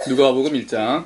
누가복음 1장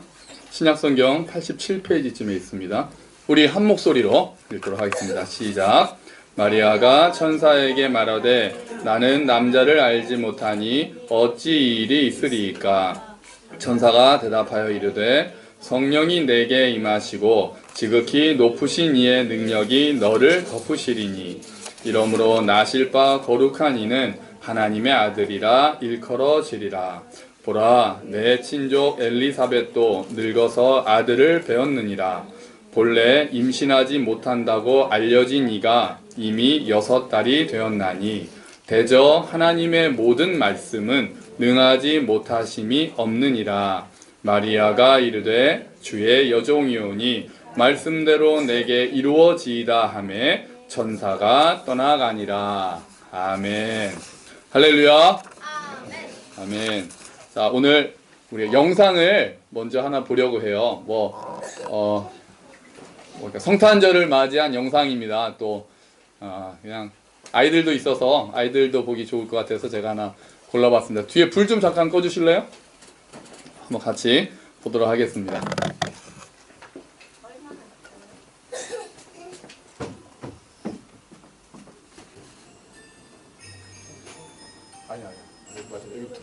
신약성경 87페이지쯤에 있습니다. 우리 한 목소리로 읽도록 하겠습니다. 시작. 마리아가 천사에게 말하되 나는 남자를 알지 못하니 어찌 이 일이 있으리이까. 천사가 대답하여 이르되 성령이 내게 임하시고 지극히 높으신 이의 능력이 너를 덮으시리니 이러므로 나실 바 거룩한 이는 하나님의 아들이라 일컬어지리라. 보라, 내 친족 엘리사벳도 늙어서 아들을 배었느니라. 본래 임신하지 못한다고 알려진 이가 이미 6달이 되었나니 대저 하나님의 모든 말씀은 능하지 못하심이 없느니라. 마리아가 이르되 주의 여종이오니 말씀대로 내게 이루어지이다 하매 천사가 떠나가니라. 아멘. 할렐루야. 아멘. 자, 오늘 우리 영상을 먼저 하나 보려고 해요. 성탄절을 맞이한 영상입니다. 또 그냥 아이들도 있어서 아이들도 보기 좋을 것 같아서 제가 하나 골라봤습니다. 뒤에 불 좀 잠깐 꺼주실래요? 한번 같이 보도록 하겠습니다. 아니야. 맞아. 여기부터.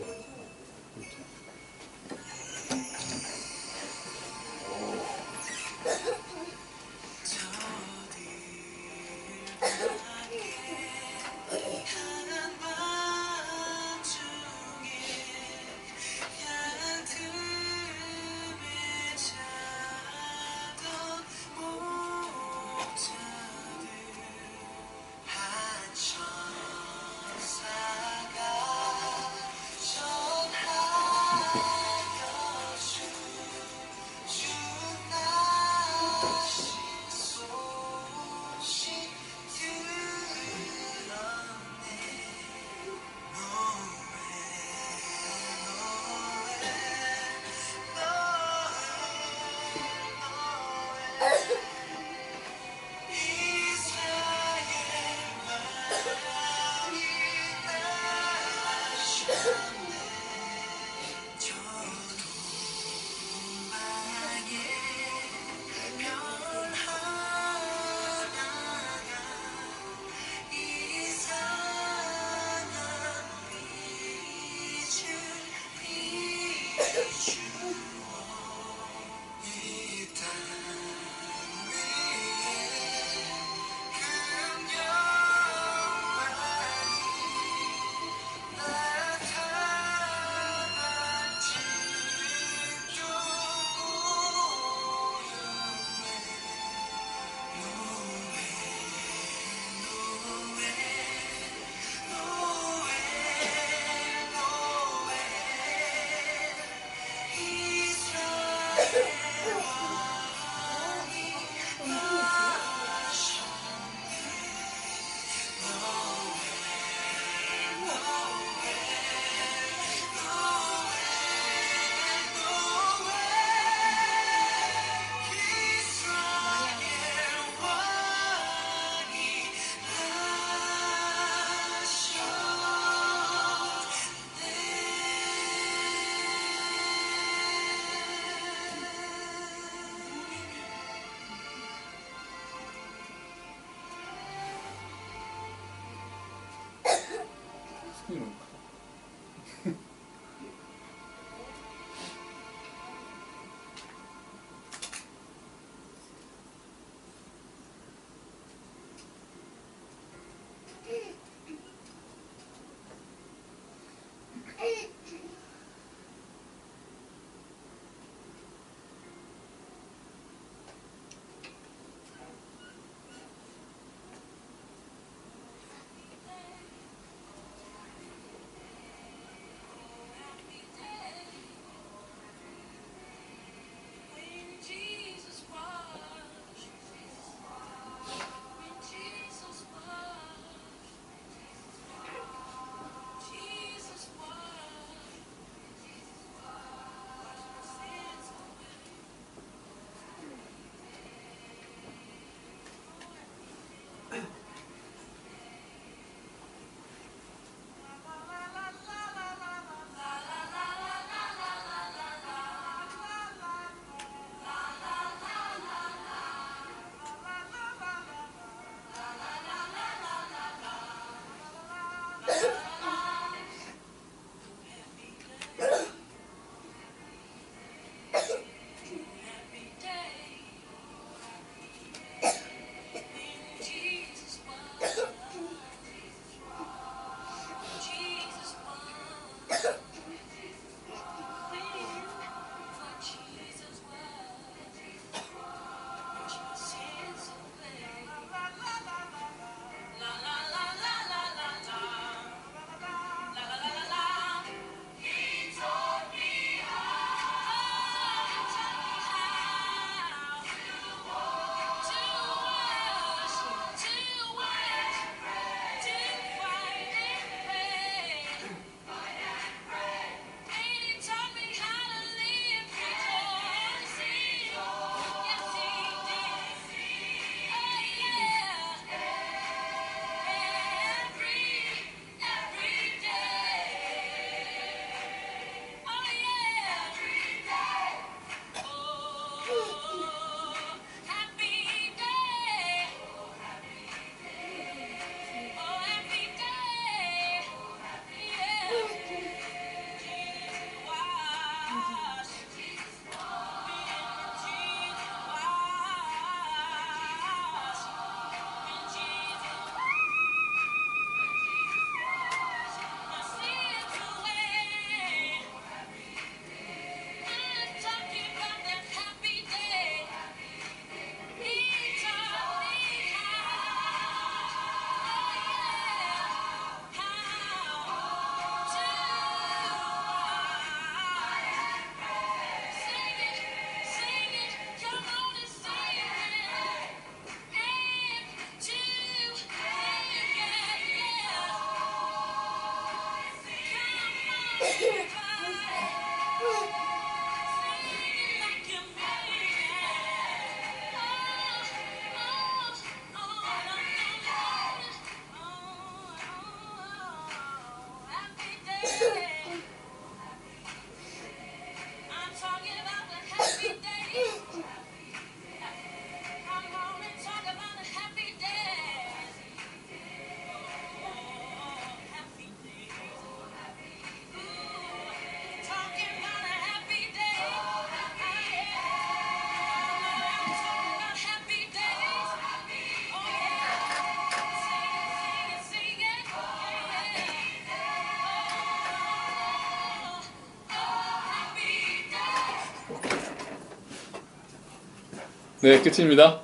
네, 끝입니다.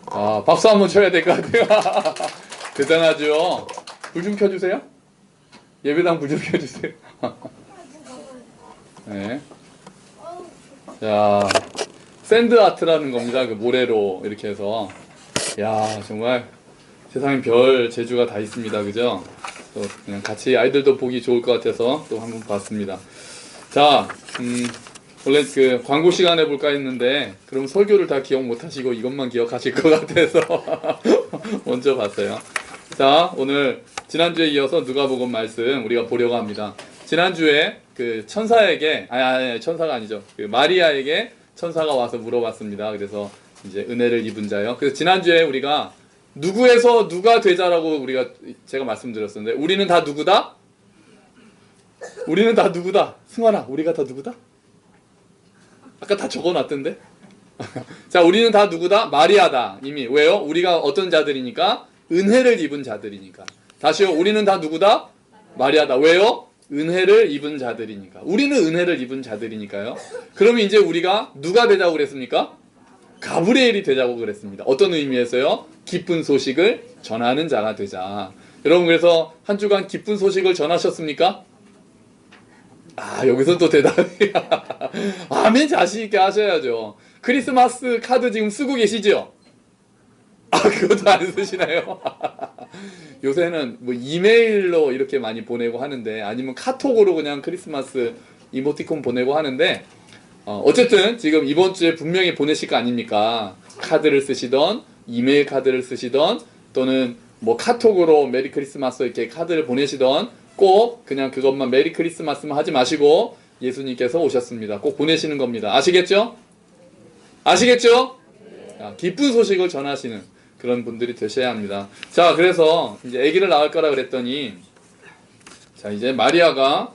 아, 박수 한번 쳐야 될 것 같아요. 대단하죠? 불 좀 켜주세요. 예배당 불 좀 켜주세요. 네. 자, 샌드 아트라는 겁니다. 그 모래로 이렇게 해서. 야, 정말 세상에 별 재주가 다 있습니다. 그죠? 또 그냥 같이 아이들도 보기 좋을 것 같아서 또 한번 봤습니다. 자, 원래 그 광고 시간 해볼까 했는데 그럼 설교를 다 기억 못하시고 이것만 기억하실 것 같아서 먼저 봤어요. 자, 오늘 지난주에 이어서 누가복음 말씀 우리가 보려고 합니다. 지난주에 그 천사에게 아니 천사가 아니죠. 그 마리아에게 천사가 와서 물어봤습니다. 그래서 이제 은혜를 입은 자요. 그래서 지난주에 우리가 누구에서 누가 되자라고 제가 말씀드렸었는데 우리는 다 누구다? 우리는 다 누구다? 승환아, 우리가 다 누구다? 아까 다 적어놨던데? 자, 우리는 다 누구다? 마리아다. 이미. 왜요? 우리가 어떤 자들이니까? 은혜를 입은 자들이니까. 다시요. 우리는 다 누구다? 마리아다. 왜요? 은혜를 입은 자들이니까. 우리는 은혜를 입은 자들이니까요. 그러면 이제 우리가 누가 되자고 그랬습니까? 가브리엘이 되자고 그랬습니다. 어떤 의미에서요? 기쁜 소식을 전하는 자가 되자. 여러분, 그래서 한 주간 기쁜 소식을 전하셨습니까? 아, 여기서 또 대답이 아멘 자신있게 하셔야죠. 크리스마스 카드 지금 쓰고 계시죠? 아, 그것도 안 쓰시나요? 요새는 뭐 이메일로 이렇게 많이 보내고 하는데, 아니면 카톡으로 그냥 크리스마스 이모티콘 보내고 하는데, 어쨌든 지금 이번 주에 분명히 보내실 거 아닙니까? 카드를 쓰시던, 이메일 카드를 쓰시던, 또는 뭐 카톡으로 메리 크리스마스 이렇게 카드를 보내시던, 꼭 그냥 그것만 메리 크리스마스만 하지 마시고 예수님께서 오셨습니다. 꼭 보내시는 겁니다. 아시겠죠? 아시겠죠? 자, 기쁜 소식을 전하시는 그런 분들이 되셔야 합니다. 자, 그래서 이제 아기를 낳을 거라 그랬더니, 자, 이제 마리아가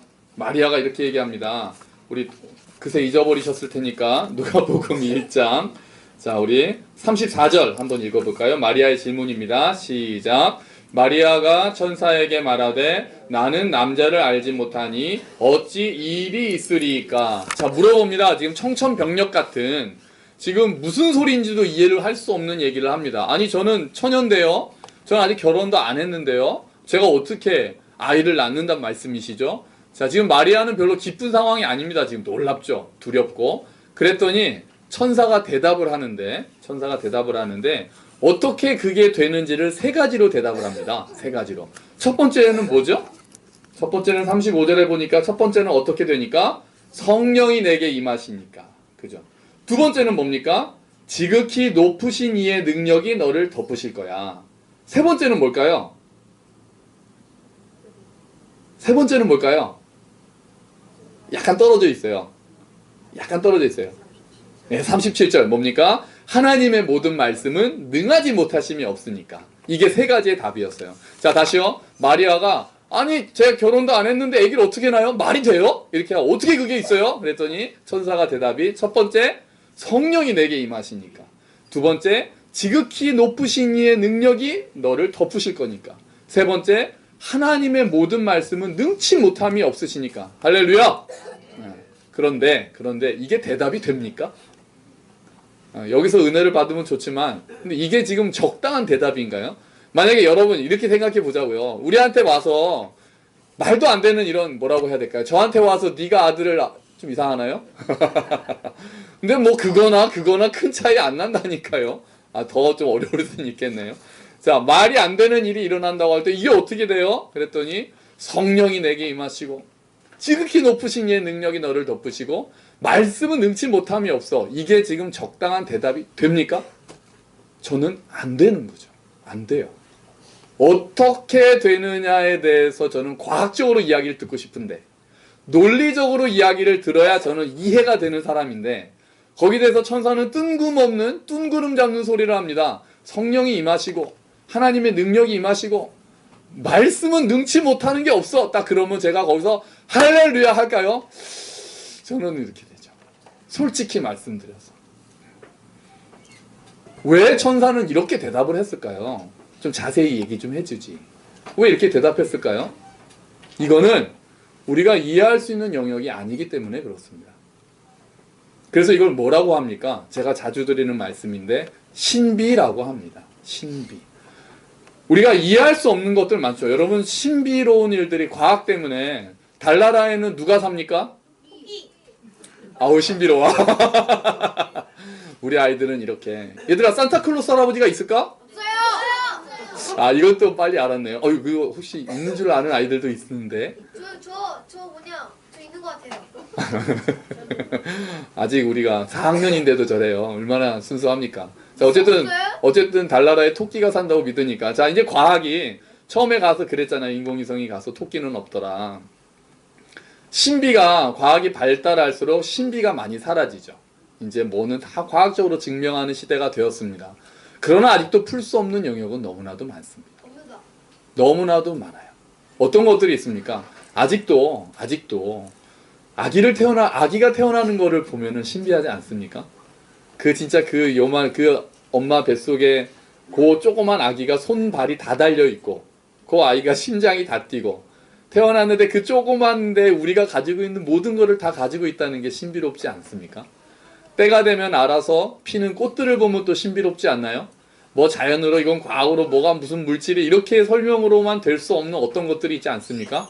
이렇게 얘기합니다. 우리 그새 잊어버리셨을 테니까 누가복음 1장, 자, 우리 34절 한번 읽어볼까요? 마리아의 질문입니다. 시작. 마리아가 천사에게 말하되 나는 남자를 알지 못하니 어찌 이 일이 있으리까? 자, 물어봅니다. 지금 청천벽력 같은, 지금 무슨 소리인지도 이해를 할 수 없는 얘기를 합니다. 아니, 저는 처녀인데요, 저는 아직 결혼도 안 했는데요, 제가 어떻게 아이를 낳는단 말씀이시죠? 자, 지금 마리아는 별로 기쁜 상황이 아닙니다. 지금 놀랍죠? 두렵고. 그랬더니 천사가 대답을 하는데 어떻게 그게 되는지를 세 가지로 대답을 합니다. 세 가지로. 첫 번째는 뭐죠? 첫 번째는 35절에 보니까 첫 번째는 어떻게 되니까? 성령이 내게 임하시니까. 그죠? 두 번째는 뭡니까? 지극히 높으신 이의 능력이 너를 덮으실 거야. 세 번째는 뭘까요? 세 번째는 뭘까요? 약간 떨어져 있어요. 네, 37절 뭡니까? 하나님의 모든 말씀은 능하지 못하심이 없으니까. 이게 세 가지의 답이었어요. 자, 다시요. 마리아가 아니, 제가 결혼도 안 했는데 아기를 어떻게 낳아요? 말이 돼요? 이렇게 하고 어떻게 그게 있어요? 그랬더니 천사가 대답이, 첫 번째, 성령이 내게 임하시니까. 두 번째, 지극히 높으신 이의 능력이 너를 덮으실 거니까. 세 번째, 하나님의 모든 말씀은 능치 못함이 없으시니까. 할렐루야! 그런데 이게 대답이 됩니까? 여기서 은혜를 받으면 좋지만, 근데 이게 지금 적당한 대답인가요? 만약에 여러분 이렇게 생각해 보자고요. 우리한테 와서 말도 안 되는 이런, 뭐라고 해야 될까요? 저한테 와서 네가 아들을, 좀 이상하나요? 근데 뭐 그거나 큰 차이 안 난다니까요. 더 좀 어려울 수는 있겠네요. 자, 말이 안 되는 일이 일어난다고 할 때 이게 어떻게 돼요? 그랬더니 성령이 내게 임하시고 지극히 높으신 이의 능력이 너를 덮으시고 말씀은 능치 못함이 없어. 이게 지금 적당한 대답이 됩니까? 저는 안 되는 거죠. 안 돼요. 어떻게 되느냐에 대해서 저는 과학적으로 이야기를 듣고 싶은데, 논리적으로 이야기를 들어야 저는 이해가 되는 사람인데, 거기에 대해서 천사는 뜬금없는 뜬구름 잡는 소리를 합니다. 성령이 임하시고 하나님의 능력이 임하시고 말씀은 능치 못하는 게 없어. 딱 그러면 제가 거기서 할렐루야 할까요? 저는 이렇게 되죠. 솔직히 말씀드려서. 왜 천사는 이렇게 대답을 했을까요? 좀 자세히 얘기 좀 해주지. 왜 이렇게 대답했을까요? 이거는 우리가 이해할 수 있는 영역이 아니기 때문에 그렇습니다. 그래서 이걸 뭐라고 합니까? 제가 자주 드리는 말씀인데 신비라고 합니다. 신비. 우리가 이해할 수 없는 것들 많죠. 여러분, 신비로운 일들이 과학 때문에 달나라에는 누가 삽니까? 아우, 신비로워. 우리 아이들은 이렇게. 얘들아, 산타클로스 할아버지가 있을까? 아, 이것도 빨리 알았네요. 그거 혹시 있는 줄 아는 아이들도 있는데. 저 있는 것 같아요. 아직 우리가 4학년인데도 저래요. 얼마나 순수합니까? 자, 어쨌든 달나라에 토끼가 산다고 믿으니까. 자, 이제 과학이 처음에 가서 그랬잖아요. 인공위성이 가서 토끼는 없더라. 신비가, 과학이 발달할수록 신비가 많이 사라지죠. 이제 뭐는 다 과학적으로 증명하는 시대가 되었습니다. 그러나 아직도 풀 수 없는 영역은 너무나도 많습니다. 너무나도 많아요. 어떤 것들이 있습니까? 아직도 아기가 태어나는 거를 보면은 신비하지 않습니까? 진짜 그 엄마 뱃속에 그 조그만 아기가 손발이 다 달려 있고 그 아이가 심장이 다 뛰고 태어났는데 그 조그만데 우리가 가지고 있는 모든 것을 다 가지고 있다는 게 신비롭지 않습니까? 때가 되면 알아서 피는 꽃들을 보면 또 신비롭지 않나요? 뭐 자연으로 이건 과학으로 뭐가 무슨 물질이 이렇게 설명으로만 될 수 없는 어떤 것들이 있지 않습니까?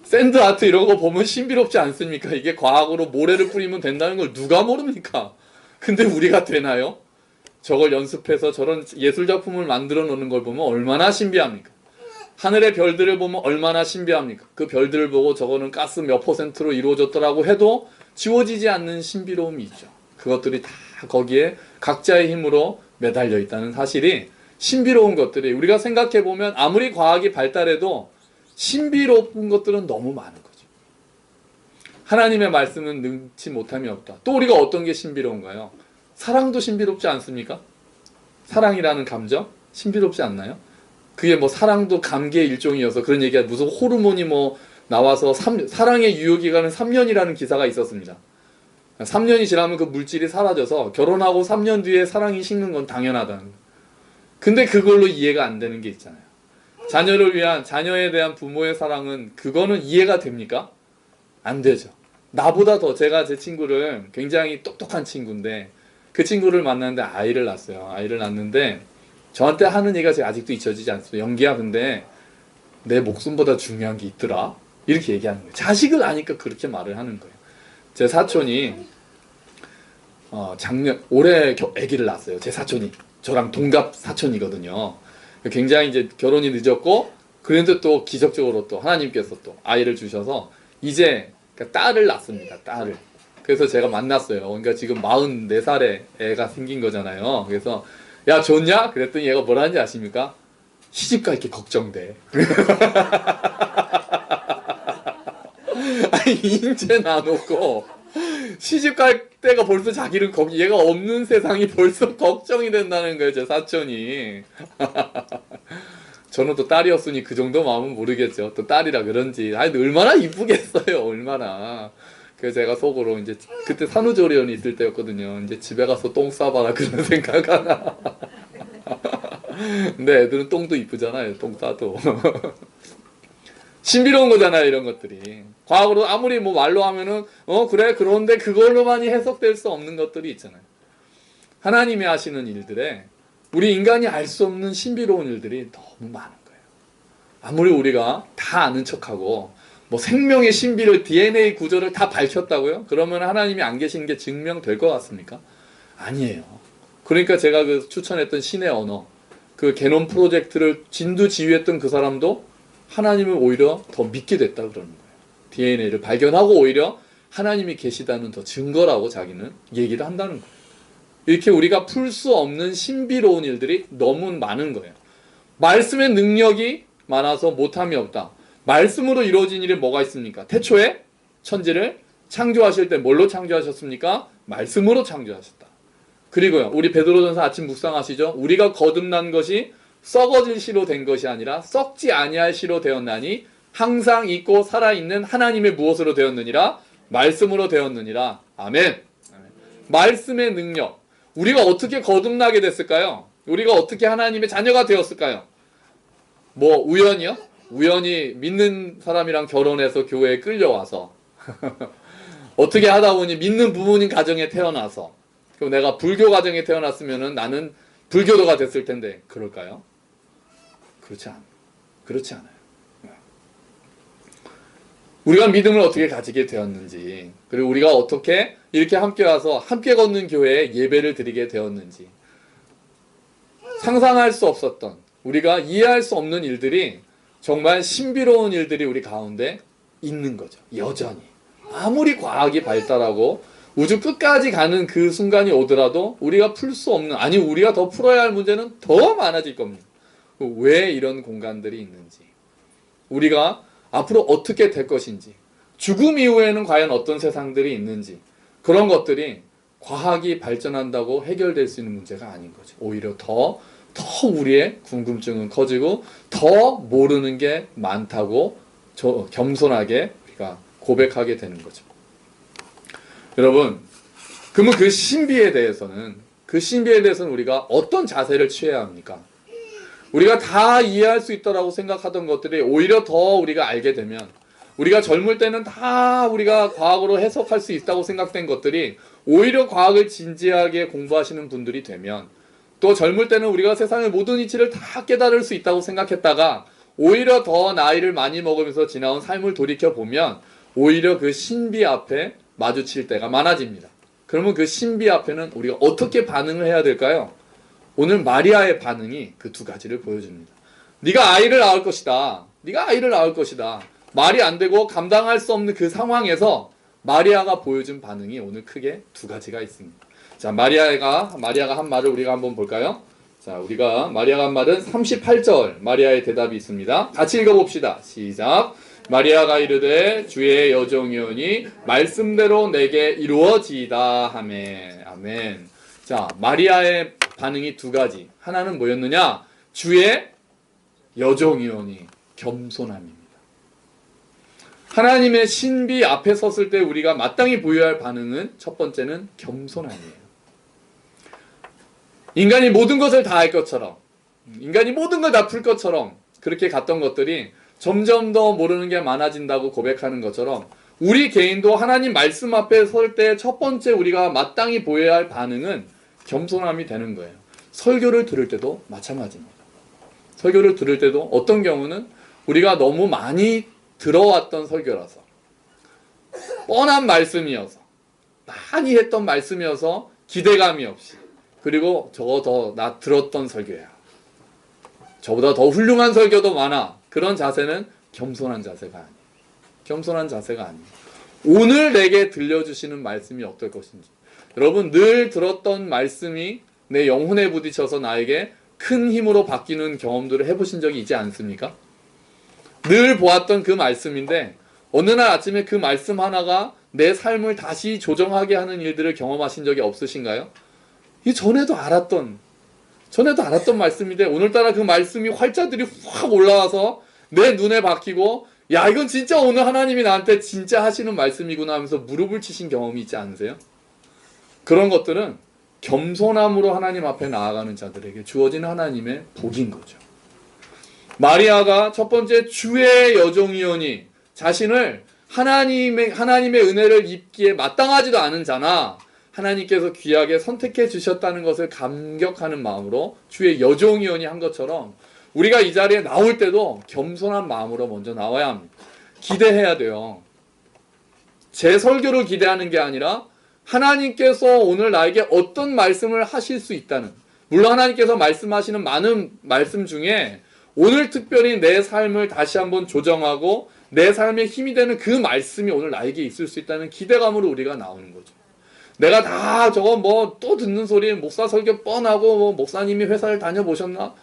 샌드 아트 이런 거 보면 신비롭지 않습니까? 이게 과학으로 모래를 뿌리면 된다는 걸 누가 모릅니까? 근데 우리가 되나요? 저걸 연습해서 저런 예술작품을 만들어 놓는 걸 보면 얼마나 신비합니까? 하늘의 별들을 보면 얼마나 신비합니까? 그 별들을 보고 저거는 가스 몇 %로 이루어졌더라고 해도 지워지지 않는 신비로움이 있죠. 그것들이 다 거기에 각자의 힘으로 매달려 있다는 사실이 신비로운 것들이 우리가 생각해 보면 아무리 과학이 발달해도 신비로운 것들은 너무 많은 거죠. 하나님의 말씀은 능치 못함이 없다. 또 우리가 어떤 게 신비로운가요? 사랑도 신비롭지 않습니까? 사랑이라는 감정 신비롭지 않나요? 그게 뭐 사랑도 감기의 일종이어서 그런 얘기가 무슨 호르몬이 뭐 나와서 사랑의 유효기간은 3년이라는 기사가 있었습니다. 3년이 지나면 그 물질이 사라져서 결혼하고 3년 뒤에 사랑이 식는 건 당연하다는 거예요. 근데 그걸로 이해가 안 되는 게 있잖아요. 자녀에 대한 부모의 사랑은 그거는 이해가 됩니까? 안 되죠. 나보다 더 제가 제 친구를 굉장히 똑똑한 친구인데 그 친구를 만났는데 아이를 낳았어요. 아이를 낳았는데 저한테 하는 얘기가 제가 아직도 잊혀지지 않습니다. 영기야, 근데 내 목숨보다 중요한 게 있더라. 이렇게 얘기하는 거예요. 자식을 아니까 그렇게 말을 하는 거예요. 제 사촌이 올해 아기를 낳았어요. 제 사촌이 저랑 동갑 사촌이거든요. 굉장히 이제 결혼이 늦었고 그런데 또 기적적으로 또 하나님께서 또 아이를 주셔서 이제 딸을 낳습니다. 딸을. 그래서 제가 만났어요. 그러니까 지금 44살에 애가 생긴 거잖아요. 그래서 야, 좋냐? 그랬더니 얘가 뭐라는지 아십니까? 시집 갈게 걱정돼. 아니, 인제 놔놓고 시집 갈 때가 벌써 자기는 얘가 없는 세상이 벌써 걱정이 된다는 거예요, 제 사촌이. 저는 또 딸이었으니 그 정도 마음은 모르겠죠. 또 딸이라 그런지. 아니, 얼마나 이쁘겠어요, 얼마나. 그래서 제가 속으로 이제 그때 산후조리원이 있을 때였거든요. 이제 집에 가서 똥 싸봐라 그런 생각 하나. 근데 애들은 똥도 이쁘잖아요. 똥 싸도. 신비로운 거잖아요, 이런 것들이. 과학으로 아무리 뭐 말로 하면은 그래 그런데 그걸로만이 해석될 수 없는 것들이 있잖아요. 하나님이 하시는 일들에 우리 인간이 알 수 없는 신비로운 일들이 너무 많은 거예요. 아무리 우리가 다 아는 척하고 뭐 생명의 신비를 DNA 구조를 다 밝혔다고요? 그러면 하나님이 안 계신 게 증명될 것 같습니까? 아니에요. 그러니까 제가 그 추천했던 신의 언어, 그 게놈 프로젝트를 진두지휘했던 그 사람도 하나님을 오히려 더 믿게 됐다 그러는 거예요. DNA를 발견하고 오히려 하나님이 계시다는 더 증거라고 자기는 얘기를 한다는 거예요. 이렇게 우리가 풀 수 없는 신비로운 일들이 너무 많은 거예요. 말씀의 능력이 많아서 못함이 없다. 말씀으로 이루어진 일이 뭐가 있습니까? 태초에 천지를 창조하실 때 뭘로 창조하셨습니까? 말씀으로 창조하셨다. 그리고요, 우리 베드로전서 아침 묵상하시죠? 우리가 거듭난 것이 썩어질 씨로 된 것이 아니라 썩지 아니할 씨로 되었나니 항상 있고 살아있는 하나님의 무엇으로 되었느니라? 말씀으로 되었느니라. 아멘. 말씀의 능력. 우리가 어떻게 거듭나게 됐을까요? 우리가 어떻게 하나님의 자녀가 되었을까요? 뭐 우연이요? 우연히 믿는 사람이랑 결혼해서 교회에 끌려와서 어떻게 하다 보니 믿는 부모님 가정에 태어나서 그럼 내가 불교 가정에 태어났으면은 나는 불교도가 됐을 텐데 그럴까요? 그렇지 않아요. 우리가 믿음을 어떻게 가지게 되었는지, 그리고 우리가 어떻게 이렇게 함께 와서 함께 걷는 교회에 예배를 드리게 되었는지, 상상할 수 없었던, 우리가 이해할 수 없는 일들이 정말 신비로운 일들이 우리 가운데 있는 거죠. 여전히. 아무리 과학이 발달하고 우주 끝까지 가는 그 순간이 오더라도 우리가 풀 수 없는, 아니 우리가 더 풀어야 할 문제는 더 많아질 겁니다. 왜 이런 공간들이 있는지, 우리가 앞으로 어떻게 될 것인지, 죽음 이후에는 과연 어떤 세상들이 있는지, 그런 것들이 과학이 발전한다고 해결될 수 있는 문제가 아닌 거죠. 오히려 더 우리의 궁금증은 커지고 더 모르는 게 많다고 겸손하게 우리가 고백하게 되는 거죠. 여러분, 그러면 그 신비에 대해서는 우리가 어떤 자세를 취해야 합니까? 우리가 다 이해할 수 있다라고 생각하던 것들이 오히려 더 우리가 알게 되면, 우리가 젊을 때는 다 우리가 과학으로 해석할 수 있다고 생각된 것들이 오히려 과학을 진지하게 공부하시는 분들이 되면, 또 젊을 때는 우리가 세상의 모든 이치를 다 깨달을 수 있다고 생각했다가 오히려 더 나이를 많이 먹으면서 지나온 삶을 돌이켜보면 오히려 그 신비 앞에 마주칠 때가 많아집니다. 그러면 그 신비 앞에는 우리가 어떻게 반응을 해야 될까요? 오늘 마리아의 반응이 그 두 가지를 보여줍니다. 네가 아이를 낳을 것이다. 네가 아이를 낳을 것이다. 말이 안 되고 감당할 수 없는 그 상황에서 마리아가 보여준 반응이 오늘 크게 두 가지가 있습니다. 자, 마리아가 한 말을 우리가 한번 볼까요? 자, 우리가 마리아가 한 말은 38절 마리아의 대답이 있습니다. 같이 읽어봅시다. 시작. 마리아가 이르되 주의 여종이오니 말씀대로 내게 이루어지이다 하매. 아멘. 자, 마리아의 반응이 두 가지. 하나는 뭐였느냐? 주의 여종이오니 겸손함입니다. 하나님의 신비 앞에 섰을 때 우리가 마땅히 보여야 할 반응은 첫 번째는 겸손함이에요. 인간이 모든 것을 다 할 것처럼, 인간이 모든 걸 다 풀 것처럼 그렇게 갔던 것들이 점점 더 모르는 게 많아진다고 고백하는 것처럼 우리 개인도 하나님 말씀 앞에 설 때 첫 번째 우리가 마땅히 보여야 할 반응은 겸손함이 되는 거예요. 설교를 들을 때도 마찬가지입니다. 설교를 들을 때도 어떤 경우는 우리가 너무 많이 들어왔던 설교라서, 뻔한 말씀이어서, 많이 했던 말씀이어서 기대감이 없이, 그리고 저거 나 들었던 설교야, 저보다 더 훌륭한 설교도 많아, 그런 자세는 겸손한 자세가 아니에요. 겸손한 자세가 아니에요. 오늘 내게 들려주시는 말씀이 어떨 것인지, 여러분 늘 들었던 말씀이 내 영혼에 부딪혀서 나에게 큰 힘으로 바뀌는 경험들을 해보신 적이 있지 않습니까? 늘 보았던 그 말씀인데 어느 날 아침에 그 말씀 하나가 내 삶을 다시 조정하게 하는 일들을 경험하신 적이 없으신가요? 이 전에도 알았던 말씀인데 오늘따라 그 말씀이 활자들이 확 올라와서 내 눈에 박히고, 야 이건 진짜 오늘 하나님이 나한테 진짜 하시는 말씀이구나 하면서 무릎을 치신 경험이 있지 않으세요? 그런 것들은 겸손함으로 하나님 앞에 나아가는 자들에게 주어진 하나님의 복인 거죠. 마리아가 첫 번째 주의 여종이오니, 자신을 하나님의 은혜를 입기에 마땅하지도 않은 자나 하나님께서 귀하게 선택해 주셨다는 것을 감격하는 마음으로 주의 여종이오니 한 것처럼 우리가 이 자리에 나올 때도 겸손한 마음으로 먼저 나와야 합니다. 기대해야 돼요. 제 설교를 기대하는 게 아니라 하나님께서 오늘 나에게 어떤 말씀을 하실 수 있다는, 물론 하나님께서 말씀하시는 많은 말씀 중에 오늘 특별히 내 삶을 다시 한번 조정하고 내 삶에 힘이 되는 그 말씀이 오늘 나에게 있을 수 있다는 기대감으로 우리가 나오는 거죠. 내가 다 저거 뭐 또 듣는 소리, 목사 설교 뻔하고 뭐 목사님이 회사를 다녀보셨나?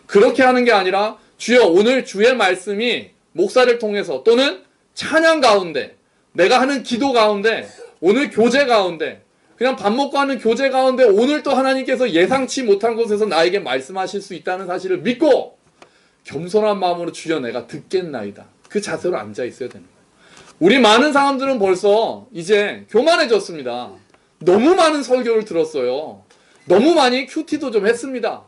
그렇게 하는 게 아니라 주여 오늘 주의 말씀이 목사를 통해서 또는 찬양 가운데, 내가 하는 기도 가운데, 오늘 교제 가운데, 그냥 밥 먹고 하는 교제 가운데 오늘 또 하나님께서 예상치 못한 곳에서 나에게 말씀하실 수 있다는 사실을 믿고 겸손한 마음으로 주여 내가 듣겠나이다, 그 자세로 앉아 있어야 되는 거예요. 우리 많은 사람들은 벌써 이제 교만해졌습니다. 너무 많은 설교를 들었어요. 너무 많이 큐티도 좀 했습니다.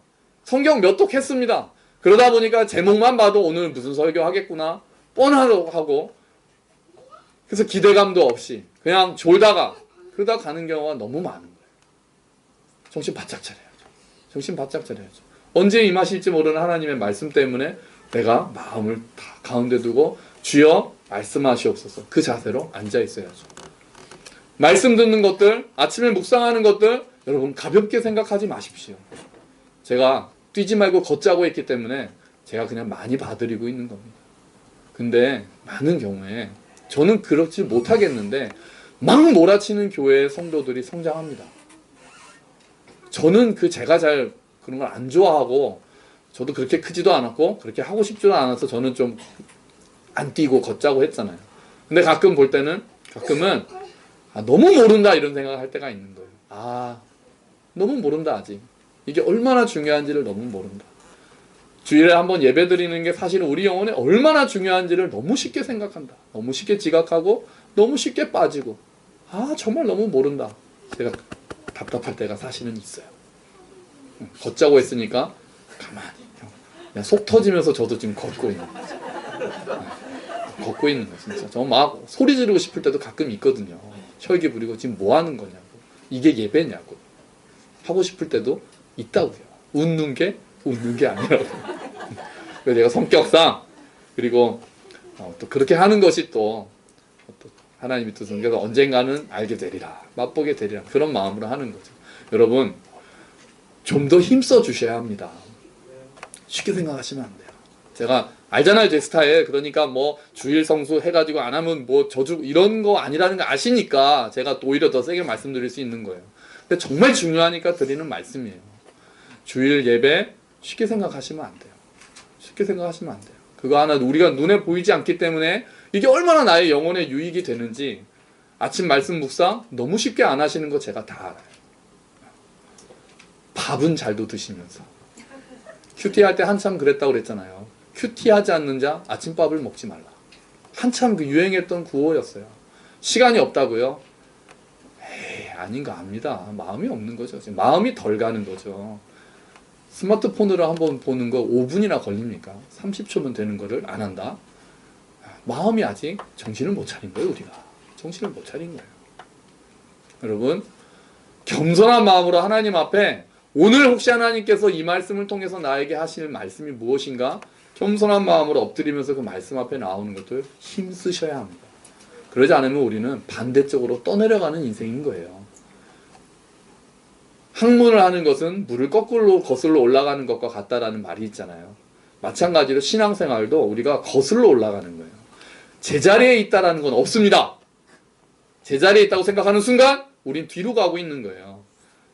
성경 몇 독 했습니다. 그러다 보니까 제목만 봐도 오늘 무슨 설교 하겠구나 뻔하고 하고, 그래서 기대감도 없이 그냥 졸다가 그러다 가는 경우가 너무 많은 거예요. 정신 바짝 차려야죠. 정신 바짝 차려야죠. 언제 임하실지 모르는 하나님의 말씀 때문에 내가 마음을 다 가운데 두고 주여 말씀하시옵소서 그 자세로 앉아 있어야죠. 말씀 듣는 것들, 아침에 묵상하는 것들 여러분 가볍게 생각하지 마십시오. 제가 뛰지 말고 걷자고 했기 때문에 제가 그냥 많이 봐드리고 있는 겁니다. 근데 많은 경우에 저는 그렇지 못하겠는데 막 몰아치는 교회의 성도들이 성장합니다. 저는 제가 잘 그런 걸 안 좋아하고 저도 그렇게 크지도 않았고 그렇게 하고 싶지도 않아서 저는 좀 안 뛰고 걷자고 했잖아요. 근데 가끔은 너무 모른다 이런 생각을 할 때가 있는 거예요. 너무 모른다 아직. 이게 얼마나 중요한지를 너무 모른다. 주일에 한번 예배 드리는 게 사실은 우리 영혼에 얼마나 중요한지를 너무 쉽게 생각한다. 너무 쉽게 지각하고 너무 쉽게 빠지고 정말 너무 모른다. 제가 답답할 때가 사실은 있어요. 걷자고 했으니까 가만히 그냥 속 터지면서 저도 지금 걷고 있는 거죠. 걷고 있는 거 진짜. 저 막 소리 지르고 싶을 때도 가끔 있거든요. 혈기 부리고 지금 뭐 하는 거냐고. 이게 예배냐고. 하고 싶을 때도 있다고요. 웃는 게 아니라고. 그래서 내가 성격상 그리고 또 그렇게 하는 것이 또 하나님의 뜻은 그래서 언젠가는 알게 되리라. 맛보게 되리라. 그런 마음으로 하는 거죠. 여러분 좀 더 힘써 주셔야 합니다. 쉽게 생각하시면 안 돼요. 제가 알잖아요, 제 스타일. 그러니까 뭐 주일 성수 해가지고 안 하면 뭐 저주 이런 거 아니라는 거 아시니까 제가 또 오히려 더 세게 말씀드릴 수 있는 거예요. 근데 정말 중요하니까 드리는 말씀이에요. 주일 예배 쉽게 생각하시면 안 돼요. 쉽게 생각하시면 안 돼요. 그거 하나 우리가 눈에 보이지 않기 때문에 이게 얼마나 나의 영혼에 유익이 되는지 아침 말씀 묵상 너무 쉽게 안 하시는 거 제가 다 알아요. 밥은 잘도 드시면서 큐티 할 때 한참 그랬다고 그랬잖아요. 큐티 하지 않는 자 아침밥을 먹지 말라. 한참 그 유행했던 구호였어요. 시간이 없다고요? 아닌가 합니다. 마음이 없는 거죠. 지금 마음이 덜 가는 거죠. 스마트폰으로 한번 보는 거 5분이나 걸립니까? 30초면 되는 거를 안 한다? 마음이 아직 정신을 못 차린 거예요, 우리가. 정신을 못 차린 거예요. 여러분, 겸손한 마음으로 하나님 앞에 오늘 혹시 하나님께서 이 말씀을 통해서 나에게 하실 말씀이 무엇인가? 겸손한 마음으로 엎드리면서 그 말씀 앞에 나오는 것들 힘쓰셔야 합니다. 그러지 않으면 우리는 반대쪽으로 떠내려가는 인생인 거예요. 학문을 하는 것은 물을 거꾸로 거슬러 올라가는 것과 같다라는 말이 있잖아요. 마찬가지로 신앙생활도 우리가 거슬러 올라가는 거예요. 제자리에 있다라는 건 없습니다. 제자리에 있다고 생각하는 순간 우린 뒤로 가고 있는 거예요.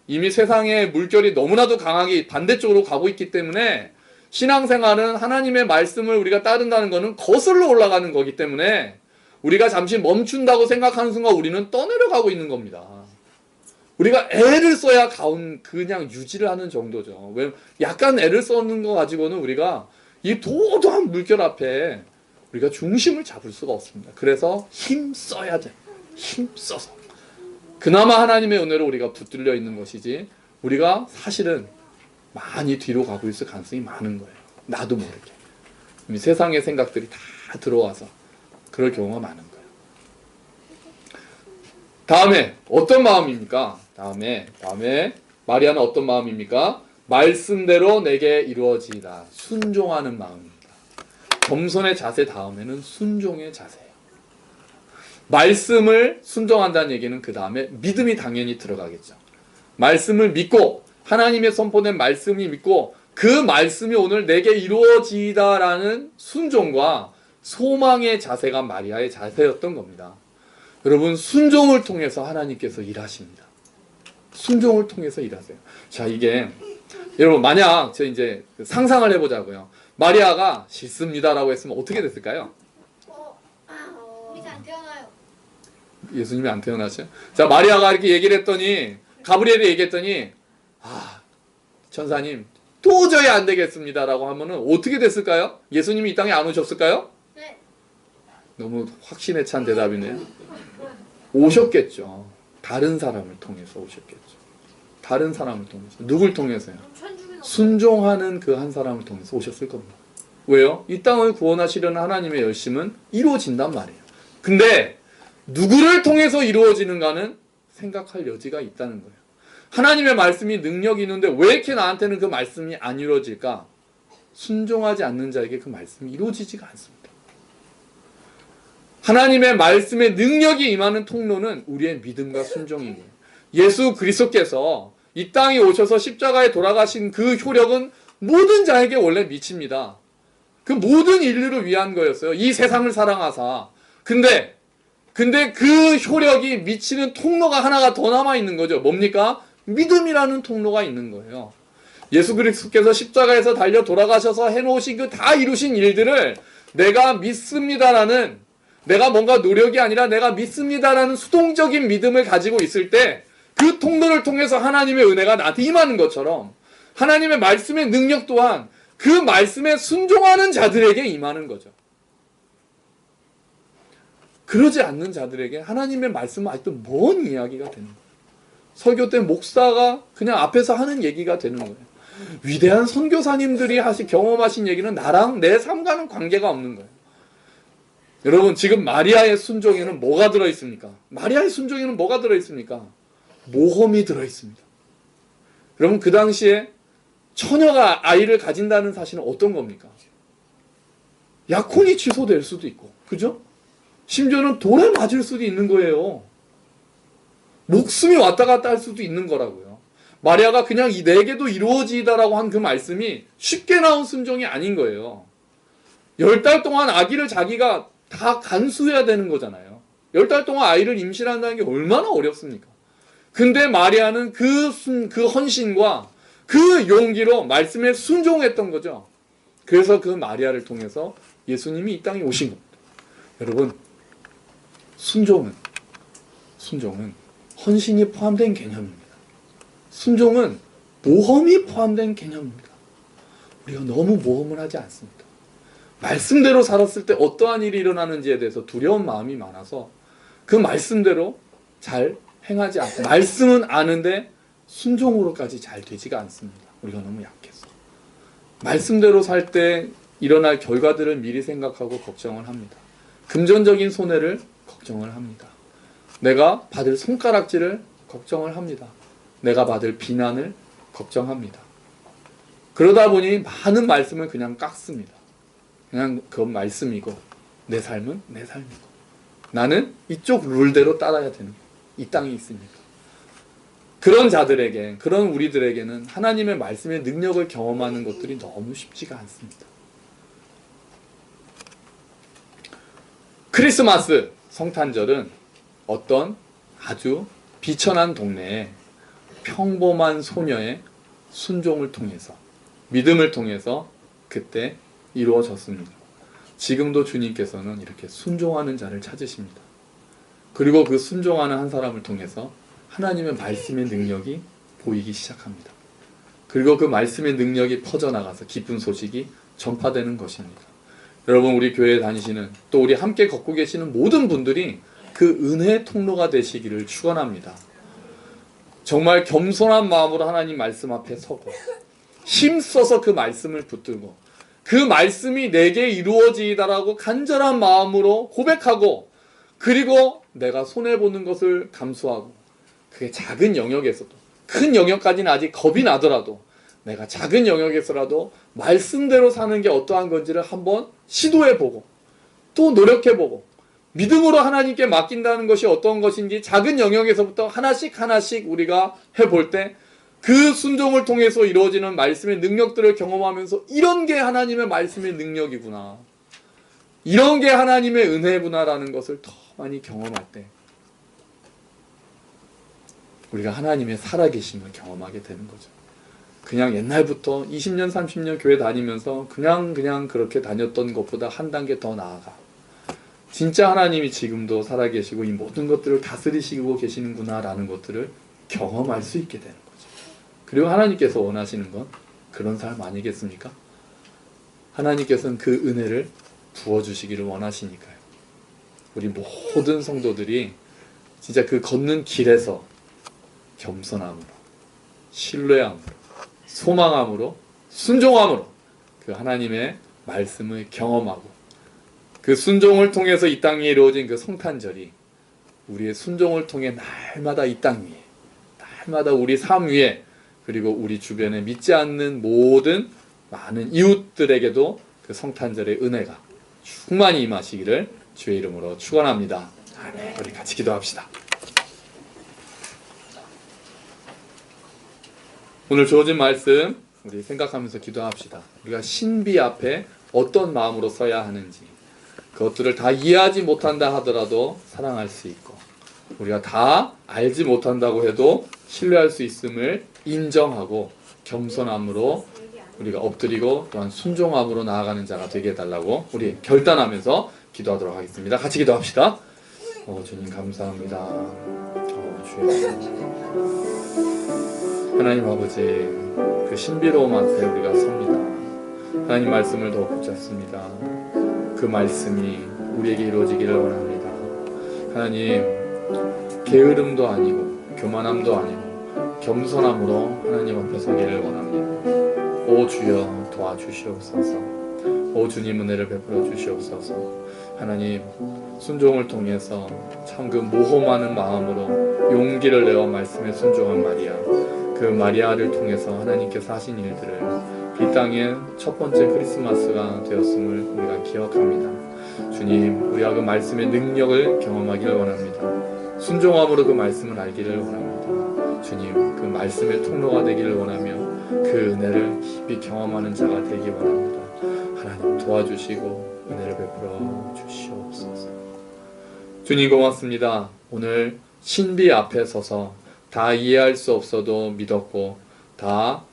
이미 세상의 물결이 너무나도 강하게 반대쪽으로 가고 있기 때문에 신앙생활은 하나님의 말씀을 우리가 따른다는 것은 거슬러 올라가는 거기 때문에 우리가 잠시 멈춘다고 생각하는 순간 우리는 떠내려가고 있는 겁니다. 우리가 애를 써야 그냥 유지를 하는 정도죠. 왜 약간 애를 써는 거 가지고는 우리가 이 도도한 물결 앞에 우리가 중심을 잡을 수가 없습니다. 그래서 힘 써야 돼. 힘 써서. 그나마 하나님의 은혜로 우리가 붙들려 있는 것이지 우리가 사실은 많이 뒤로 가고 있을 가능성이 많은 거예요. 나도 모르게. 이미 세상의 생각들이 다 들어와서 그럴 경우가 많은 거예요. 다음에 어떤 마음입니까? 다음에 마리아는 어떤 마음입니까? 말씀대로 내게 이루어지이다. 순종하는 마음입니다. 겸손의 자세 다음에는 순종의 자세예요. 말씀을 순종한다는 얘기는 그 다음에 믿음이 당연히 들어가겠죠. 말씀을 믿고 하나님의 선포된 말씀이 믿고 그 말씀이 오늘 내게 이루어지이다라는 순종과 소망의 자세가 마리아의 자세였던 겁니다. 여러분 순종을 통해서 하나님께서 일하십니다. 순종을 통해서 일하세요. 자 이게 여러분 만약 저 이제 상상을 해보자고요. 마리아가 싫습니다라고 했으면 어떻게 됐을까요? 우리 안 태어나요. 예수님이 안 태어나죠? 자 마리아가 이렇게 얘기를 했더니 가브리엘이 얘기했더니 천사님 도저히 안 되겠습니다라고 하면은 어떻게 됐을까요? 예수님이 이 땅에 안 오셨을까요? 네. 너무 확신에 찬 대답이네요. 오셨겠죠. 다른 사람을 통해서 오셨겠죠. 다른 사람을 통해서. 누굴 통해서요? 순종하는 그 한 사람을 통해서 오셨을 겁니다. 왜요? 이 땅을 구원하시려는 하나님의 열심은 이루어진단 말이에요. 근데 누구를 통해서 이루어지는가는 생각할 여지가 있다는 거예요. 하나님의 말씀이 능력이 있는데 왜 이렇게 나한테는 그 말씀이 안 이루어질까? 순종하지 않는 자에게 그 말씀이 이루어지지가 않습니다. 하나님의 말씀의 능력이 임하는 통로는 우리의 믿음과 순종인 거예요. 예수 그리스도께서 이 땅에 오셔서 십자가에 돌아가신 그 효력은 모든 자에게 원래 미칩니다. 그 모든 인류를 위한 거였어요. 이 세상을 사랑하사. 근데 그 효력이 미치는 통로가 하나가 더 남아있는 거죠. 뭡니까? 믿음이라는 통로가 있는 거예요. 예수 그리스도께서 십자가에서 달려 돌아가셔서 해놓으신 그 다 이루신 일들을 내가 믿습니다라는, 내가 뭔가 노력이 아니라 내가 믿습니다라는 수동적인 믿음을 가지고 있을 때 그 통로를 통해서 하나님의 은혜가 나한테 임하는 것처럼 하나님의 말씀의 능력 또한 그 말씀에 순종하는 자들에게 임하는 거죠. 그러지 않는 자들에게 하나님의 말씀은 아직도 먼 이야기가 되는 거예요. 설교 때 목사가 그냥 앞에서 하는 얘기가 되는 거예요. 위대한 선교사님들이 경험하신 얘기는 나랑 내 삶과는 관계가 없는 거예요. 여러분, 지금 마리아의 순종에는 뭐가 들어있습니까? 마리아의 순종에는 뭐가 들어있습니까? 모험이 들어있습니다. 여러분, 그 당시에 처녀가 아이를 가진다는 사실은 어떤 겁니까? 약혼이 취소될 수도 있고, 그죠? 심지어는 돌에 맞을 수도 있는 거예요. 목숨이 왔다 갔다 할 수도 있는 거라고요. 마리아가 그냥 내게도 이루어지다라고 한 그 말씀이 쉽게 나온 순종이 아닌 거예요. 10달 동안 아기를 자기가 다 간수해야 되는 거잖아요. 10달 동안 아이를 임신한다는 게 얼마나 어렵습니까? 근데 마리아는 그 헌신과 그 용기로 말씀에 순종했던 거죠. 그래서 그 마리아를 통해서 예수님이 이 땅에 오신 겁니다. 여러분, 순종은 헌신이 포함된 개념입니다. 순종은 모험이 포함된 개념입니다. 우리가 너무 모험을 하지 않습니다. 말씀대로 살았을 때 어떠한 일이 일어나는지에 대해서 두려운 마음이 많아서 그 말씀대로 잘 행하지 않고, 말씀은 아는데 순종으로까지 잘 되지가 않습니다. 우리가 너무 약해서. 말씀대로 살 때 일어날 결과들을 미리 생각하고 걱정을 합니다. 금전적인 손해를 걱정을 합니다. 내가 받을 손가락질을 걱정을 합니다. 내가 받을 비난을 걱정합니다. 그러다 보니 많은 말씀을 그냥 깎습니다. 그냥 그건 말씀이고 내 삶은 내 삶이고 나는 이쪽 룰대로 따라야 되는 거예요. 이 땅에 있으니까. 그런 자들에게, 그런 우리들에게는 하나님의 말씀의 능력을 경험하는 것들이 너무 쉽지가 않습니다. 크리스마스 성탄절은 어떤 아주 비천한 동네에 평범한 소녀의 순종을 통해서, 믿음을 통해서 그때 이루어졌습니다. 지금도 주님께서는 이렇게 순종하는 자를 찾으십니다. 그리고 그 순종하는 한 사람을 통해서 하나님의 말씀의 능력이 보이기 시작합니다. 그리고 그 말씀의 능력이 퍼져나가서 기쁜 소식이 전파되는 것입니다. 여러분, 우리 교회에 다니시는, 또 우리 함께 걷고 계시는 모든 분들이 그 은혜의 통로가 되시기를 축원합니다. 정말 겸손한 마음으로 하나님 말씀 앞에 서고 힘써서 그 말씀을 붙들고 그 말씀이 내게 이루어지이다라고 간절한 마음으로 고백하고, 그리고 내가 손해보는 것을 감수하고, 그게 작은 영역에서도, 큰 영역까지는 아직 겁이 나더라도 내가 작은 영역에서라도 말씀대로 사는 게 어떠한 건지를 한번 시도해보고 또 노력해보고 믿음으로 하나님께 맡긴다는 것이 어떤 것인지 작은 영역에서부터 하나씩 우리가 해볼 때 그 순종을 통해서 이루어지는 말씀의 능력들을 경험하면서 이런 게 하나님의 말씀의 능력이구나, 이런 게 하나님의 은혜구나라는 것을 더 많이 경험할 때 우리가 하나님의 살아계심을 경험하게 되는 거죠. 그냥 옛날부터 20년 30년 교회 다니면서 그냥 그렇게 다녔던 것보다 한 단계 더 나아가 진짜 하나님이 지금도 살아계시고 이 모든 것들을 다스리시고 계시는구나 라는 것들을 경험할 수 있게 되는 거죠. 그리고 하나님께서 원하시는 건 그런 삶 아니겠습니까? 하나님께서는 그 은혜를 부어주시기를 원하시니까요. 우리 모든 성도들이 진짜 그 걷는 길에서 겸손함으로, 신뢰함으로, 소망함으로, 순종함으로 그 하나님의 말씀을 경험하고 그 순종을 통해서 이 땅에 이루어진 그 성탄절이 우리의 순종을 통해 날마다 이 땅 위에, 날마다 우리 삶 위에, 그리고 우리 주변에 믿지 않는 모든 많은 이웃들에게도 그 성탄절의 은혜가 충만히 임하시기를 주의 이름으로 축원합니다. 아멘. 우리 같이 기도합시다. 오늘 주어진 말씀 우리 생각하면서 기도합시다. 우리가 신비 앞에 어떤 마음으로 서야 하는지, 그것들을 다 이해하지 못한다 하더라도 사랑할 수 있고, 우리가 다 알지 못한다고 해도 신뢰할 수 있음을 인정하고 겸손함으로 우리가 엎드리고 또한 순종함으로 나아가는 자가 되게 해달라고 우리 결단하면서 기도하도록 하겠습니다. 같이 기도합시다. 주님 감사합니다. 주여, 하나님 아버지, 그 신비로움 앞에 우리가 섭니다. 하나님 말씀을 더 붙잡습니다. 그 말씀이 우리에게 이루어지기를 원합니다. 하나님, 게으름도 아니고 교만함도 아니고 겸손함으로 하나님 앞에 서기를 원합니다. 오 주여, 도와주시옵소서. 오 주님, 은혜를 베풀어 주시옵소서. 하나님, 순종을 통해서 참 그 모험하는 마음으로 용기를 내어 말씀에 순종한 마리아, 그 마리아를 통해서 하나님께서 하신 일들을 이 땅의 첫 번째 크리스마스가 되었음을 우리가 기억합니다. 주님, 우리가 그 말씀의 능력을 경험하기를 원합니다. 순종함으로 그 말씀을 알기를 원합니다. 주님, 그 말씀의 통로가 되기를 원하며 그 은혜를 깊이 경험하는 자가 되기 원합니다. 하나님 도와주시고 은혜를 베풀어 주시옵소서. 주님 고맙습니다. 오늘 신비 앞에 서서 다 이해할 수 없어도 믿었고 다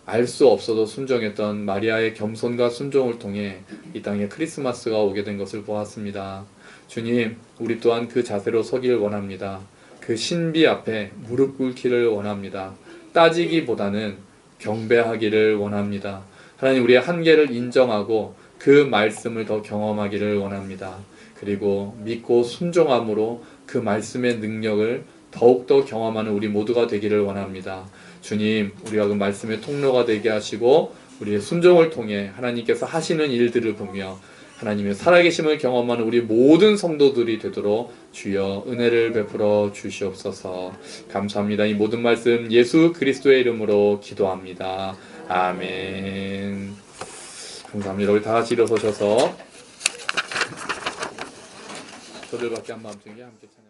알 수 없어도 순종했던 마리아의 겸손과 순종을 통해 이 땅에 크리스마스가 오게 된 것을 보았습니다. 주님, 우리 또한 그 자세로 서기를 원합니다. 그 신비 앞에 무릎 꿇기를 원합니다. 따지기보다는 경배하기를 원합니다. 하나님, 우리의 한계를 인정하고 그 말씀을 더 경험하기를 원합니다. 그리고 믿고 순종함으로 그 말씀의 능력을 더욱더 경험하는 우리 모두가 되기를 원합니다. 주님, 우리가 그 말씀의 통로가 되게 하시고 우리의 순종을 통해 하나님께서 하시는 일들을 보며 하나님의 살아계심을 경험하는 우리 모든 성도들이 되도록 주여 은혜를 베풀어 주시옵소서. 감사합니다. 이 모든 말씀 예수 그리스도의 이름으로 기도합니다. 아멘. 감사합니다. 우리 다 같이 일어서셔서 저들밖에 한 마음 중에 함께 찬양.